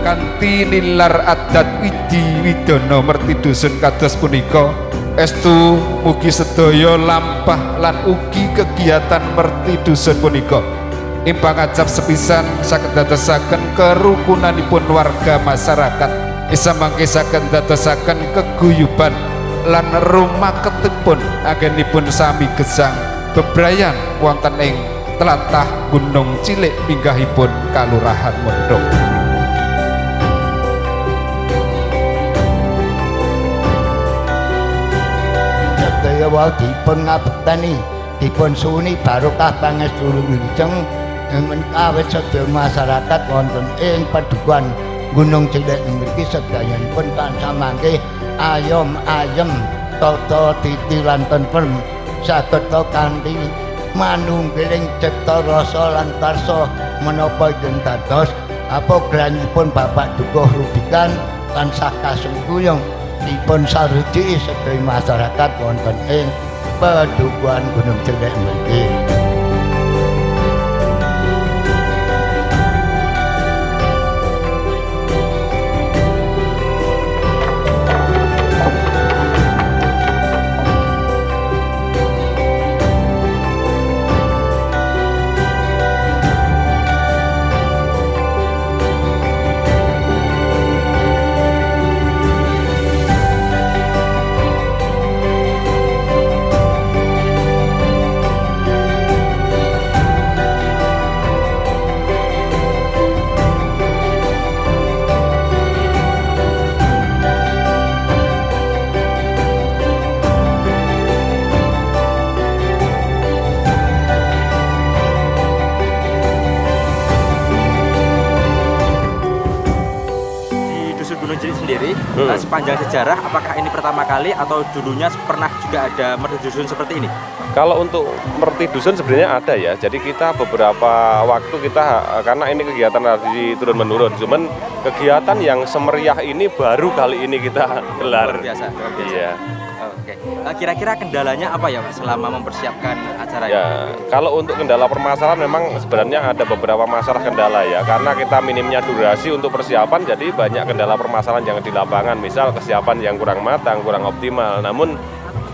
kanthi nilar adat widi widana merti dusun kados punika estu mugi sedaya lampah lan ugi kegiatan merti dusun punika impang ajab sepisan saged dadosaken kerukunanipun warga masyarakat isa mangke saged dadosaken keguyuban lan rumaketipun anggenipun sami gesang bebrayan wonten ing tlatah Gunung Cilik minggahipun Kalurahan Mondok. Sedaya wau dipun ngabektani dipun suwuni barokah pangestu wilujeng awit sedaya masyarakat wonten ing Padukuhan Gunung Cilik mriki sedayanipun tansah mangke ayom ayem tata titi lan tentrem saged kanthi manunggiling cipta rasa lan karsa menapa yen dados programipun Bapak Dukuh Rubikan tansah kasungkuyung dipun sarujuki sedaya masyarakat wonten ing Padukuhan Gunung Cilik mriki. Sendiri sepanjang sejarah apakah ini pertama kali atau dulunya pernah juga ada merti dusun seperti ini? Kalau untuk merti dusun sebenarnya ada ya. Jadi kita beberapa waktu karena ini kegiatan tradisi turun menurun. Cuman kegiatan yang semeriah ini baru kali ini kita gelar. Luar biasa. Iya. Oke. Kira-kira kendalanya apa ya Pak selama mempersiapkan acara ya, ini? Kalau untuk kendala permasalahan memang sebenarnya ada beberapa masalah kendala ya. Karena kita minimnya durasi untuk persiapan, jadi banyak kendala permasalahan yang di lapangan. Misal kesiapan yang kurang matang, kurang optimal. Namun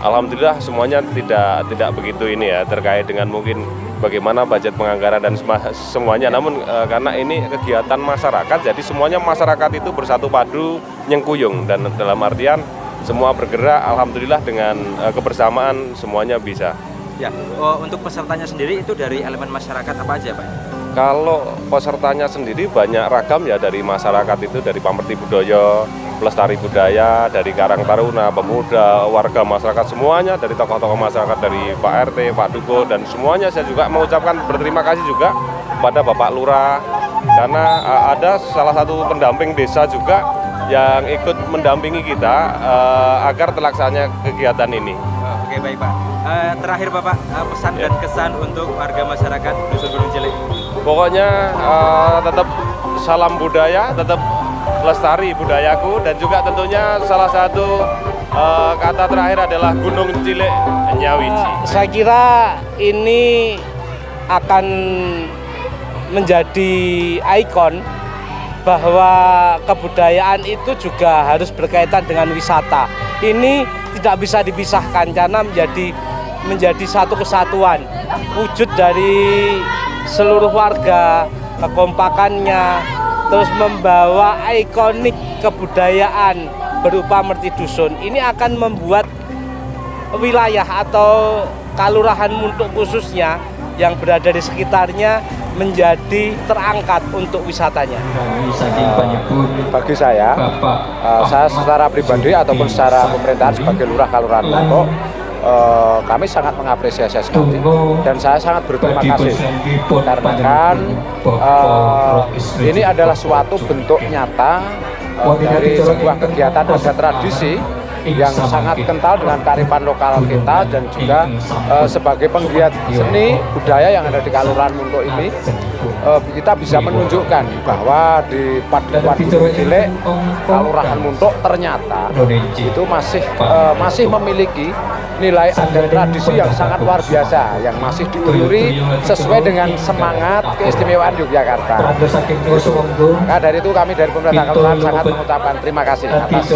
alhamdulillah semuanya tidak begitu ini ya, terkait dengan mungkin bagaimana budget penganggaran dan semuanya. Namun karena ini kegiatan masyarakat, jadi semuanya masyarakat itu bersatu padu nyengkuyung, dan dalam artian semua bergerak, alhamdulillah dengan kebersamaan semuanya bisa. Ya, untuk pesertanya sendiri itu dari elemen masyarakat apa aja Pak? Kalau pesertanya sendiri banyak ragam ya, dari masyarakat itu dari Pamerti Budaya, Pelestari Budaya, dari Karang Taruna, pemuda, warga masyarakat semuanya, dari tokoh-tokoh masyarakat, dari Pak RT, Pak Dukuh, dan semuanya. Saya juga mengucapkan berterima kasih juga pada Bapak Lurah, karena ada salah satu pendamping desa juga yang ikut mendampingi kita agar terlaksananya kegiatan ini. Oke, baik Pak. Terakhir Bapak, pesan dan kesan untuk warga masyarakat Dusun Gunung Cilik. Pokoknya tetap salam budaya, tetap lestari budayaku, dan juga tentunya salah satu kata terakhir adalah Gunung Cilik Nyawiji. Saya kira ini akan menjadi ikon bahwa kebudayaan itu juga harus berkaitan dengan wisata. Ini tidak bisa dipisahkan karena menjadi satu kesatuan, wujud dari seluruh warga, kekompakannya, terus membawa ikonik kebudayaan berupa merti dusun. Ini akan membuat wilayah atau Kalurahan Muntuk khususnya yang berada di sekitarnya menjadi terangkat untuk wisatanya. Bagi saya secara pribadi ataupun secara pemerintahan sebagai Lurah Kalurahan Muntuk, kami sangat mengapresiasi sekali dan saya sangat berterima kasih karena kan ini adalah suatu bentuk nyata dari sebuah kegiatan adat tradisi yang sangat kental dengan kearifan lokal kita, dan juga sebagai penggiat seni budaya yang ada di Kalurahan Muntuk ini kita bisa menunjukkan bahwa di Padukuhan Gunung Cilek, Kelurahan Muntuk ternyata itu masih memiliki nilai adat tradisi yang sangat luar biasa, yang masih diuluri sesuai dengan semangat keistimewaan Yogyakarta. Nah, dari itu kami dari pemerintah kelurahan sangat mengucapkan terima kasih atas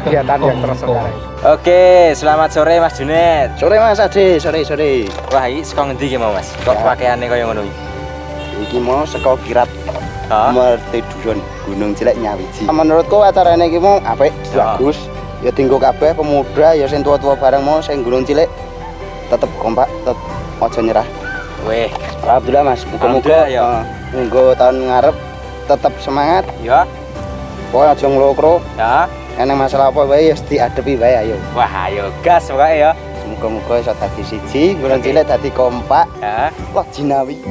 kegiatan yang terselenggara. Oke, selamat sore Mas Junet. Sore Mas Ade, sore. Wah, iki saka ngendi iki mau Mas? Kok pakaiane kaya ngono iki? Iki mau saka Kirap Mertidusun Gunung Cilek Nyawiji. Menurutku acarane iki mau apik, bagus. Ya tinggo kabeh pemuda ya sing tua-tua bareng mau sing Gunung Cilek tetep kompak, tetep aja nyerah. Weh, Alhamdulillah Mas, muga-muga ya. minggu tahun ngarep tetep semangat. Ya. Pokoke aja nglokro. Ya. Enek masalah apa wae ya diadepi wae ayo. Wah, ayo gas pokoke ya. Muga-muga iso dadi siji, Gunung Cilek dadi kompak. Ya. Wah, jinawi.